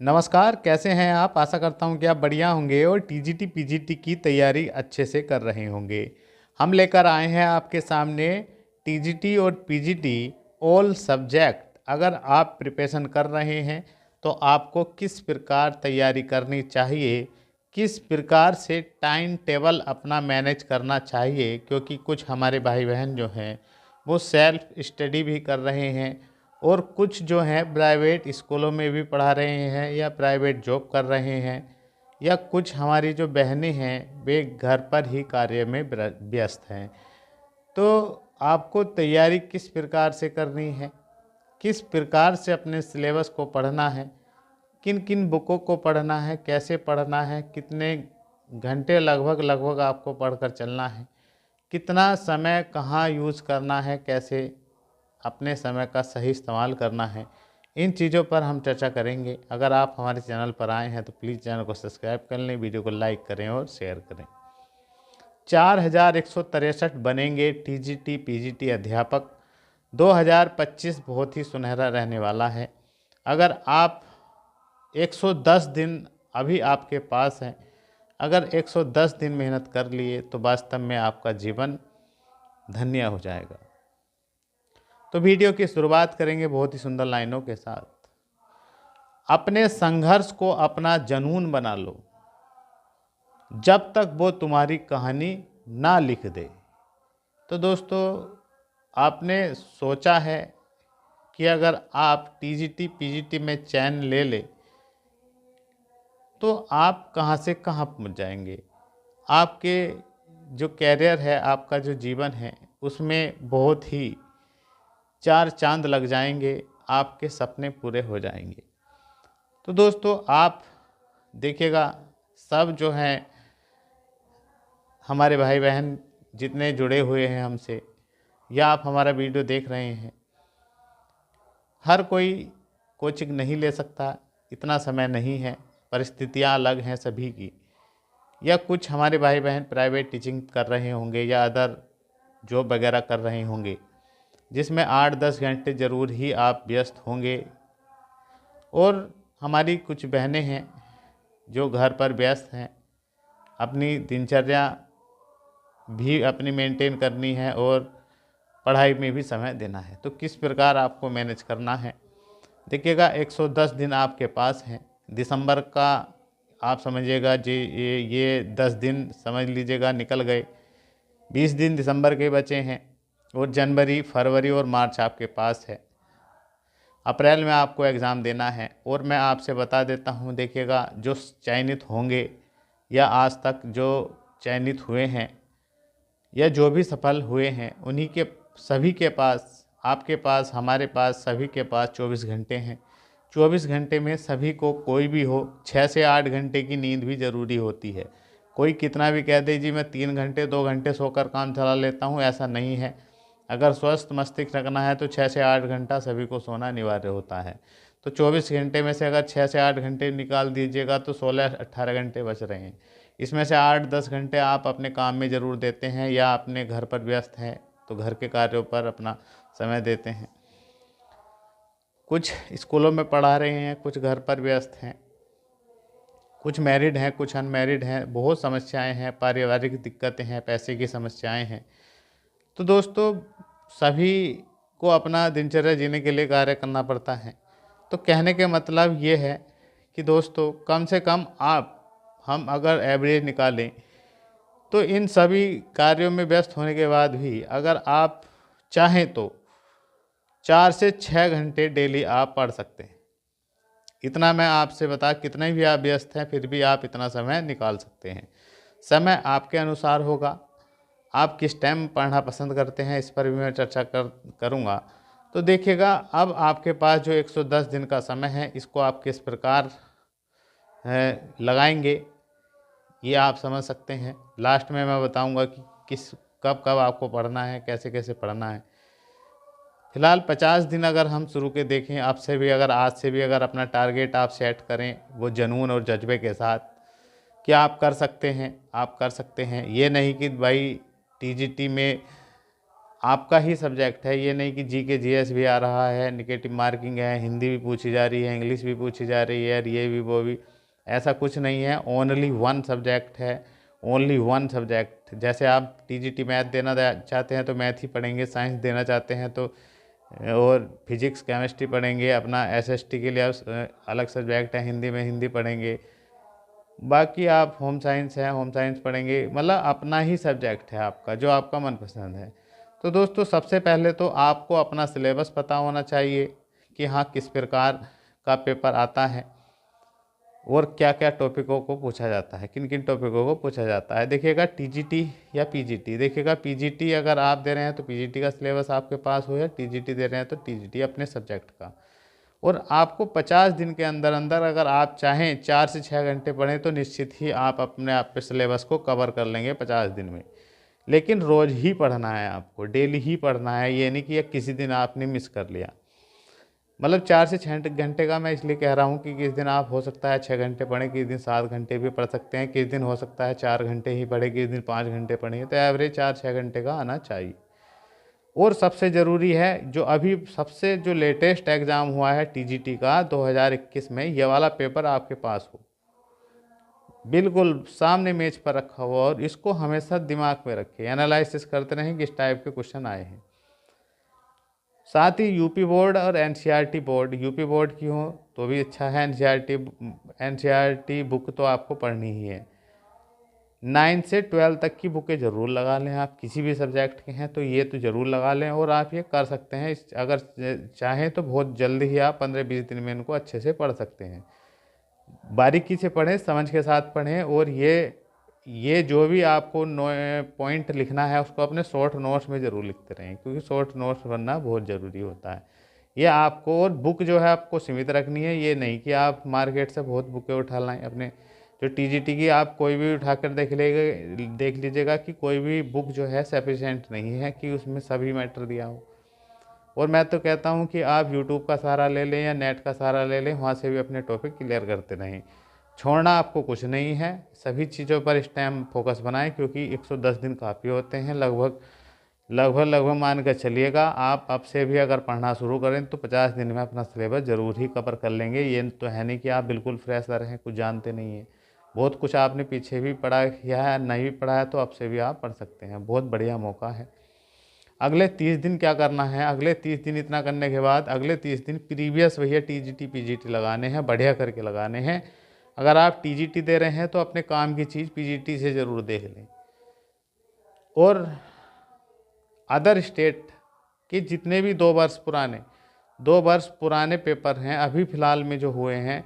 नमस्कार, कैसे हैं आप? आशा करता हूँ कि आप बढ़िया होंगे और टीजीटी पीजीटी की तैयारी अच्छे से कर रहे होंगे। हम लेकर आए हैं आपके सामने टीजीटी और पीजीटी ऑल सब्जेक्ट। अगर आप प्रिपरेशन कर रहे हैं तो आपको किस प्रकार तैयारी करनी चाहिए, किस प्रकार से टाइम टेबल अपना मैनेज करना चाहिए, क्योंकि कुछ हमारे भाई बहन जो हैं वो सेल्फ स्टडी भी कर रहे हैं और कुछ जो हैं प्राइवेट स्कूलों में भी पढ़ा रहे हैं या प्राइवेट जॉब कर रहे हैं, या कुछ हमारी जो बहनें हैं वे घर पर ही कार्य में व्यस्त हैं। तो आपको तैयारी किस प्रकार से करनी है, किस प्रकार से अपने सिलेबस को पढ़ना है, किन किन बुकों को पढ़ना है, कैसे पढ़ना है, कितने घंटे लगभग लगभग आपको पढ़कर चलना है, कितना समय कहाँ यूज़ करना है, कैसे अपने समय का सही इस्तेमाल करना है, इन चीज़ों पर हम चर्चा करेंगे। अगर आप हमारे चैनल पर आए हैं तो प्लीज़ चैनल को सब्सक्राइब कर लें, वीडियो को लाइक करें और शेयर करें। 4163 बनेंगे टीजीटी पीजीटी अध्यापक। 2025 बहुत ही सुनहरा रहने वाला है। अगर आप 110 दिन अभी आपके पास हैं, अगर 110 दिन मेहनत कर लिए तो वास्तव में आपका जीवन धन्य हो जाएगा। तो वीडियो की शुरुआत करेंगे बहुत ही सुंदर लाइनों के साथ। अपने संघर्ष को अपना जुनून बना लो जब तक वो तुम्हारी कहानी ना लिख दे। तो दोस्तों, आपने सोचा है कि अगर आप टीजीटी पीजीटी में चयन ले ले तो आप कहां से कहां पहुंच जाएंगे। आपके जो कैरियर है, आपका जो जीवन है, उसमें बहुत ही चार चांद लग जाएंगे, आपके सपने पूरे हो जाएंगे। तो दोस्तों, आप देखिएगा, सब जो हैं हमारे भाई बहन जितने जुड़े हुए हैं हमसे, या आप हमारा वीडियो देख रहे हैं, हर कोई कोचिंग नहीं ले सकता, इतना समय नहीं है, परिस्थितियां अलग हैं सभी की। या कुछ हमारे भाई बहन प्राइवेट टीचिंग कर रहे होंगे या अदर जॉब वगैरह कर रहे होंगे, जिसमें 8-10 घंटे ज़रूर ही आप व्यस्त होंगे। और हमारी कुछ बहनें हैं जो घर पर व्यस्त हैं, अपनी दिनचर्या भी अपनी मेंटेन करनी है और पढ़ाई में भी समय देना है। तो किस प्रकार आपको मैनेज करना है, देखिएगा 110 दिन आपके पास हैं। दिसंबर का आप समझिएगा जी, ये 10 दिन समझ लीजिएगा निकल गए, 20 दिन दिसंबर के बचे हैं और जनवरी, फरवरी और मार्च आपके पास है। अप्रैल में आपको एग्ज़ाम देना है। और मैं आपसे बता देता हूँ, देखिएगा जो चयनित होंगे या आज तक जो चयनित हुए हैं या जो भी सफल हुए हैं, उन्हीं के सभी के पास, आपके पास, हमारे पास, सभी के पास 24 घंटे हैं। 24 घंटे में सभी को, कोई भी हो, 6 से 8 घंटे की नींद भी ज़रूरी होती है। कोई कितना भी कह दे जी मैं 3 घंटे 2 घंटे सोकर काम चला लेता हूँ, ऐसा नहीं है। अगर स्वस्थ मस्तिष्क रखना है तो 6 से 8 घंटा सभी को सोना अनिवार्य होता है। तो 24 घंटे में से अगर 6 से 8 घंटे निकाल दीजिएगा तो 16-18 घंटे बच रहे हैं। इसमें से 8-10 घंटे आप अपने काम में ज़रूर देते हैं या अपने घर पर व्यस्त हैं तो घर के कार्यों पर अपना समय देते हैं। कुछ स्कूलों में पढ़ा रहे हैं, कुछ घर पर व्यस्त हैं, कुछ मैरिड हैं, कुछ अनमैरिड हैं, बहुत समस्याएं हैं, पारिवारिक दिक्कतें हैं, पैसे की समस्याएं हैं। तो दोस्तों, सभी को अपना दिनचर्या जीने के लिए कार्य करना पड़ता है। तो कहने के मतलब ये है कि दोस्तों, कम से कम हम अगर एवरेज निकालें तो इन सभी कार्यों में व्यस्त होने के बाद भी अगर आप चाहें तो 4 से 6 घंटे डेली आप पढ़ सकते हैं। इतना मैं आपसे बता, कितने भी आप व्यस्त हैं फिर भी आप इतना समय निकाल सकते हैं। समय आपके अनुसार होगा, आप किस टाइम पढ़ना पसंद करते हैं इस पर भी मैं चर्चा करूँगा। तो देखिएगा, अब आपके पास जो 110 दिन का समय है, इसको आप किस प्रकार लगाएंगे ये आप समझ सकते हैं। लास्ट में मैं बताऊंगा कि कब कब आपको पढ़ना है, कैसे कैसे पढ़ना है। फिलहाल 50 दिन अगर हम शुरू के देखें, अब से भी अगर, आज से भी अगर अपना टारगेट आप सेट करें वो जुनून और जज्बे के साथ कि आप कर सकते हैं, आप कर सकते हैं। ये नहीं कि भाई टीजीटी में आपका ही सब्जेक्ट है, ये नहीं कि जी के जीएस भी आ रहा है, निगेटिव मार्किंग है, हिंदी भी पूछी जा रही है, इंग्लिश भी पूछी जा रही है, और ये भी वो भी, ऐसा कुछ नहीं है। ओनली वन सब्जेक्ट है, ओनली वन सब्जेक्ट। जैसे आप टीजीटी मैथ देना चाहते हैं तो मैथ ही पढ़ेंगे, साइंस देना चाहते हैं तो और फिजिक्स केमिस्ट्री पढ़ेंगे, अपना एसएसटी के लिए अलग सब्जेक्ट है, हिंदी में हिंदी पढ़ेंगे, बाकी आप होम साइंस है, होम साइंस पढ़ेंगे, मतलब अपना ही सब्जेक्ट है आपका जो आपका मनपसंद है। तो दोस्तों सबसे पहले तो आपको अपना सिलेबस पता होना चाहिए कि हाँ किस प्रकार का पेपर आता है और क्या क्या टॉपिकों को पूछा जाता है, किन किन टॉपिकों को पूछा जाता है। देखिएगा टीजीटी या पीजीटी, देखिएगा पीजीटी अगर आप दे रहे हैं तो पीजीटी का सिलेबस आपके पास हो, या टीजीटी दे रहे हैं तो टीजीटी अपने सब्जेक्ट का। और आपको 50 दिन के अंदर अंदर अगर आप चाहें 4 से 6 घंटे पढ़ें तो निश्चित ही आप अपने आप पे सिलेबस को कवर कर लेंगे 50 दिन में। लेकिन रोज़ ही पढ़ना है, आपको डेली ही पढ़ना है, ये नहीं कि ये किसी दिन आपने मिस कर लिया। मतलब 4 से 6 घंटे का मैं इसलिए कह रहा हूँ कि किस दिन आप हो सकता है 6 घंटे पढ़ें, किस दिन 7 घंटे भी पढ़ सकते हैं, किस दिन हो सकता है 4 घंटे ही पढ़े, किस दिन 5 घंटे पढ़ेंगे, तो एवरेज 4-6 घंटे का आना चाहिए। और सबसे ज़रूरी है जो अभी सबसे जो लेटेस्ट एग्ज़ाम हुआ है टीजीटी का 2021 में, ये वाला पेपर आपके पास हो, बिल्कुल सामने मेज पर रखा हुआ, और इसको हमेशा दिमाग में रखें, एनालिसिस करते रहें किस टाइप के क्वेश्चन आए हैं। साथ ही यूपी बोर्ड और एनसीईआरटी बोर्ड, यूपी बोर्ड की हो तो भी अच्छा है, एनसीईआरटी बुक तो आपको पढ़नी ही है। 9 से 12 तक की बुकें ज़रूर लगा लें, आप किसी भी सब्जेक्ट के हैं तो ये तो ज़रूर लगा लें। और आप ये कर सकते हैं, अगर चाहें तो बहुत जल्दी ही आप 15-20 दिन में इनको अच्छे से पढ़ सकते हैं। बारीकी से पढ़ें, समझ के साथ पढ़ें, और ये जो भी आपको पॉइंट लिखना है उसको अपने शॉर्ट नोट्स में ज़रूर लिखते रहें, क्योंकि शॉर्ट नोट्स बनना बहुत ज़रूरी होता है। ये आपको, और बुक जो है आपको सीमित रखनी है, ये नहीं कि आप मार्केट से बहुत बुकें उठा लाएं। अपने जो टीजीटी की आप कोई भी उठाकर देख लीजिएगा कि कोई भी बुक जो है सफिशेंट नहीं है कि उसमें सभी मैटर दिया हो। और मैं तो कहता हूँ कि आप यूट्यूब का सहारा ले लें या नेट का सहारा ले लें, वहाँ से भी अपने टॉपिक क्लियर करते रहें। छोड़ना आपको कुछ नहीं है, सभी चीज़ों पर इस टाइम फोकस बनाएं, क्योंकि 110 दिन काफ़ी होते हैं। लगभग मान कर चलिएगा, आप अब से भी अगर पढ़ना शुरू करें तो 50 दिन में अपना सिलेबस ज़रूर ही कवर कर लेंगे। ये तो है नहीं कि आप बिल्कुल फ्रेशर हैं, कुछ जानते नहीं हैं, बहुत कुछ आपने पीछे भी पढ़ा किया है, नहीं भी पढ़ा है तो अब से भी आप पढ़ सकते हैं, बहुत बढ़िया मौका है। अगले 30 दिन क्या करना है, अगले 30 दिन इतना करने के बाद अगले 30 दिन प्रीवियस भैया टीजीटी पीजीटी लगाने हैं, बढ़िया करके लगाने हैं। अगर आप टीजीटी दे रहे हैं तो अपने काम की चीज़ पीजीटी से ज़रूर देख लें। और अदर स्टेट के जितने भी 2 वर्ष पुराने पेपर हैं अभी फ़िलहाल में जो हुए हैं,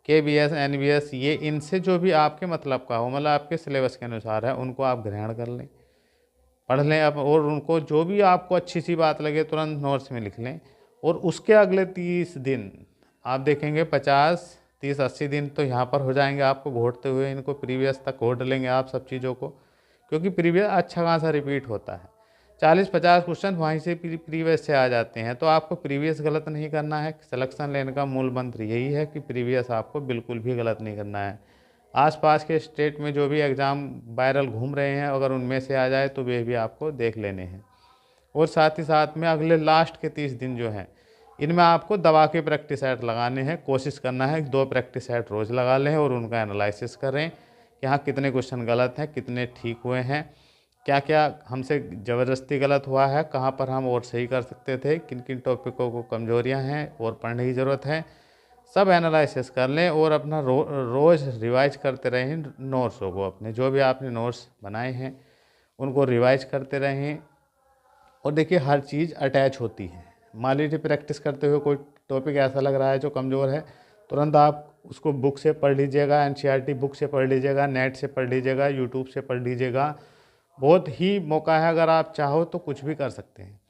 केबीएस एनबीएस, ये इनसे जो भी आपके मतलब का हो, मतलब आपके सिलेबस के अनुसार है, उनको आप ग्रहण कर लें, पढ़ लें अब, और उनको जो भी आपको अच्छी सी बात लगे तुरंत नोट्स में लिख लें। और उसके अगले 30 दिन आप देखेंगे, 50, 30, 80 दिन तो यहाँ पर हो जाएंगे आपको घोटते हुए, इनको प्रीवियस तक घोट लेंगे आप सब चीज़ों को, क्योंकि प्रीवियस अच्छा खासा रिपीट होता है। 40-50 क्वेश्चन वहीं से प्रीवियस से आ जाते हैं, तो आपको प्रीवियस गलत नहीं करना है। सिलेक्शन लेने का मूल मंत्र यही है कि प्रीवियस आपको बिल्कुल भी गलत नहीं करना है। आसपास के स्टेट में जो भी एग्ज़ाम वायरल घूम रहे हैं, अगर उनमें से आ जाए तो वे भी आपको देख लेने हैं। और साथ ही साथ में अगले लास्ट के 30 दिन जो हैं, इनमें आपको दबा के प्रैक्टिस सेट लगाने हैं। कोशिश करना है कि 2 प्रैक्टिस सेट रोज़ लगा लें और उनका एनालिसिस करें कि हाँ कितने क्वेश्चन गलत हैं, कितने ठीक हुए हैं, क्या क्या हमसे ज़बरदस्ती गलत हुआ है, कहाँ पर हम और सही कर सकते थे, किन किन टॉपिकों को कमजोरियाँ हैं और पढ़ने की ज़रूरत है, सब एनालिसिस कर लें। और अपना रोज़ रिवाइज करते रहें नोट्सों को, अपने जो भी आपने नोट्स बनाए हैं उनको रिवाइज करते रहें। और देखिए हर चीज़ अटैच होती है, मान लीजिए प्रैक्टिस करते हुए कोई टॉपिक ऐसा लग रहा है जो कमज़ोर है, तुरंत आप उसको बुक से पढ़ लीजिएगा, एनसीईआरटी बुक से पढ़ लीजिएगा, नेट से पढ़ लीजिएगा, यूट्यूब से पढ़ लीजिएगा। बहुत ही मौका है, अगर आप चाहो तो कुछ भी कर सकते हैं।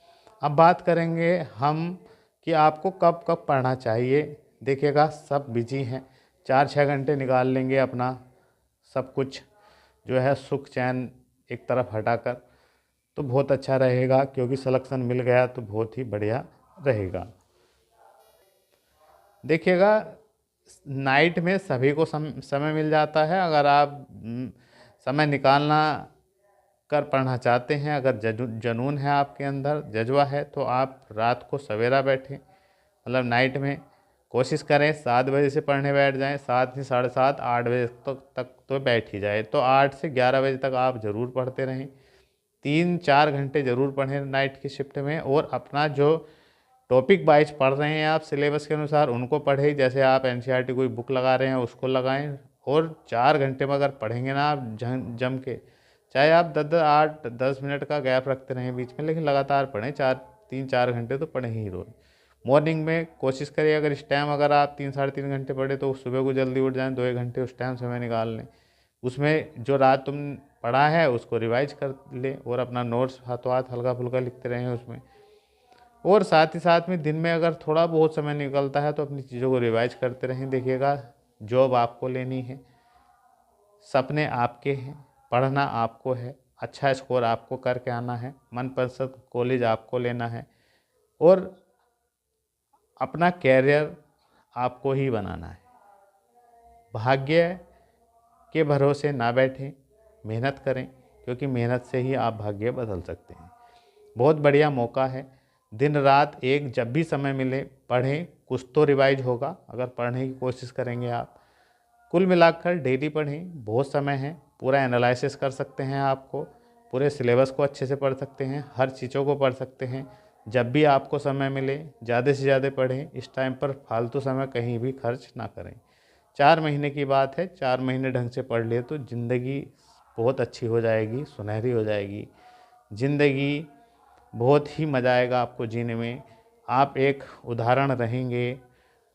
अब बात करेंगे हम कि आपको कब कब पढ़ना चाहिए। देखिएगा सब बिजी हैं, 4-6 घंटे निकाल लेंगे अपना सब कुछ जो है सुख चैन एक तरफ हटाकर, तो बहुत अच्छा रहेगा, क्योंकि सिलेक्शन मिल गया तो बहुत ही बढ़िया रहेगा। देखिएगा नाइट में सभी को समय मिल जाता है, अगर आप समय निकालना कर पढ़ना चाहते हैं, अगर जुनून है आपके अंदर, जज्बा है, तो आप रात को सवेरा बैठें, मतलब नाइट में कोशिश करें 7 बजे से पढ़ने बैठ जाएं, 7 से 7:30 8 बजे तक तो बैठ ही जाए। तो 8 से 11 बजे तक आप ज़रूर पढ़ते रहें, 3-4 घंटे ज़रूर पढ़ें नाइट की शिफ्ट में। और अपना जो टॉपिक वाइज पढ़ रहे हैं आप सिलेबस के अनुसार उनको पढ़ें, जैसे आप एनसीईआरटी कोई बुक लगा रहे हैं उसको लगाएं। और 4 घंटे में अगर पढ़ेंगे ना आप जम के, चाहे आप 8-10 मिनट का गैप रखते रहें बीच में, लेकिन लगातार पढ़ें, 3-4 घंटे तो पढ़ें ही रोज़। मॉर्निंग में कोशिश करिए, अगर इस टाइम अगर आप 3-3.5 घंटे पढ़े तो सुबह को जल्दी उठ जाएं, 2-1 घंटे उस टाइम समय निकाल लें, उसमें जो रात तुम पढ़ा है उसको रिवाइज कर लें और अपना नोट्स हाथों हाथ हल्का फुल्का लिखते रहें उसमें। और साथ ही साथ में दिन में अगर थोड़ा बहुत समय निकलता है तो अपनी चीज़ों को रिवाइज करते रहें। देखिएगा, जॉब आपको लेनी है, सपने आपके हैं, पढ़ना आपको है, अच्छा स्कोर आपको करके आना है, मनपसंद कॉलेज आपको लेना है और अपना कैरियर आपको ही बनाना है। भाग्य के भरोसे ना बैठें, मेहनत करें, क्योंकि मेहनत से ही आप भाग्य बदल सकते हैं। बहुत बढ़िया मौका है, दिन रात एक जब भी समय मिले पढ़ें, कुछ तो रिवाइज होगा अगर पढ़ने की कोशिश करेंगे आप। कुल मिलाकर डेली पढ़ें, बहुत समय है, पूरा एनालिसिस कर सकते हैं, आपको पूरे सिलेबस को अच्छे से पढ़ सकते हैं, हर चीज़ों को पढ़ सकते हैं। जब भी आपको समय मिले ज़्यादा से ज़्यादा पढ़ें, इस टाइम पर फालतू समय कहीं भी खर्च ना करें। 4 महीने की बात है, 4 महीने ढंग से पढ़ लिए तो ज़िंदगी बहुत अच्छी हो जाएगी, सुनहरी हो जाएगी ज़िंदगी, बहुत ही मज़ा आएगा आपको जीने में, आप एक उदाहरण रहेंगे।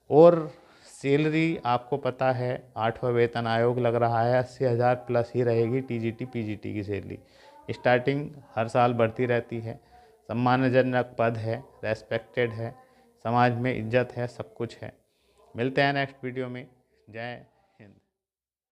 और सैलरी आपको पता है 8वां वेतन आयोग लग रहा है, 80,000 प्लस ही रहेगी टीजीटी पीजीटी की सैलरी। स्टार्टिंग हर साल बढ़ती रहती है, सम्मानजनक पद है, रेस्पेक्टेड है, समाज में इज्जत है, सब कुछ है। मिलते हैं नेक्स्ट वीडियो में। जय